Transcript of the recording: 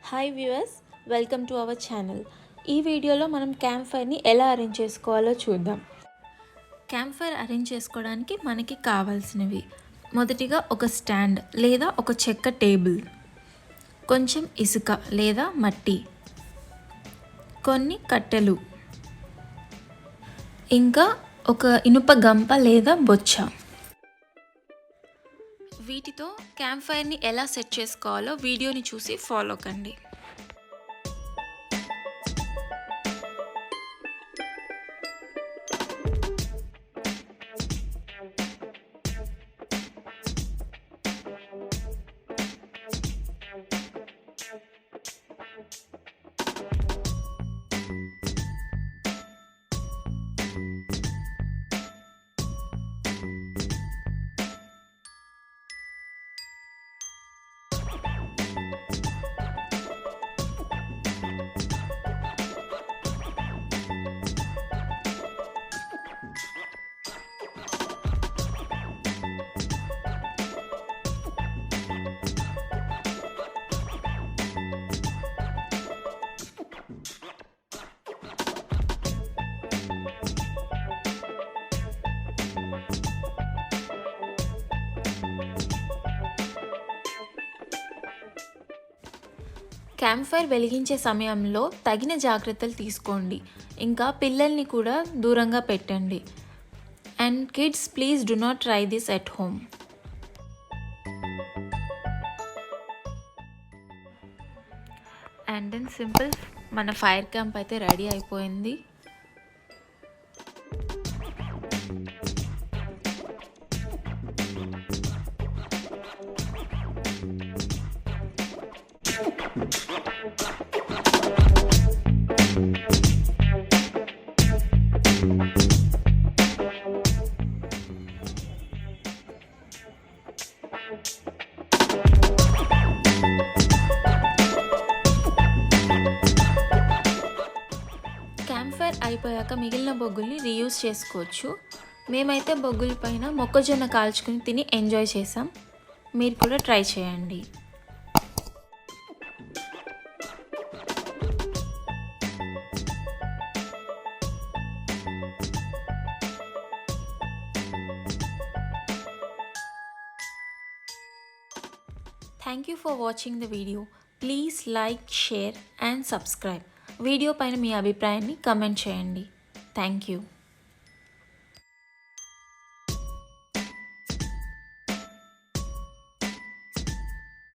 Hi viewers, welcome to our channel. ఈ వీడియోలో మనం క్యాంప్ ఫైర్ని ఎలా అరేంజ్ చేసుకోవాలో చూద్దాం. క్యాంప్ ఫైర్ అరేంజ్ చేసుకోవడానికి మనకి కావాల్సినవి మొదటిగా ఒక స్టాండ్ లేదా ఒక చెక్క టేబుల్, కొంచెం ఇసుక లేదా మట్టి, కొన్ని కట్టెలు, ఇంకా ఒక ఇనుప గంప లేదా బొచ్చ. వీటితో క్యాంప్ ఫైర్ని ఎలా సెట్ చేసుకోవాలో వీడియోని చూసి ఫాలో కండి. క్యాంప్ ఫైర్ వెలిగించే సమయంలో తగిన జాగ్రత్తలు తీసుకోండి. ఇంకా పిల్లల్ని కూడా దూరంగా పెట్టండి. And kids, please do not try this at home. And then simple, మన ఫైర్ క్యాంప్ అయితే రెడీ అయిపోయింది. క్యాంప్ ఫైర్ అయిపోయాక మిగిలిన బొగ్గుల్ని రీయూజ్ చేసుకోవచ్చు. మేమైతే బొగ్గుల పైన మొక్కజొన్న కాల్చుకుని తిని ఎంజాయ్ చేసాం. మీరు కూడా ట్రై చేయండి. Thank you for watching the video. Please like, share and subscribe. Video పైన మీ అభిప్రాయాన్ని కమెంట్ చేయండి. Thank you.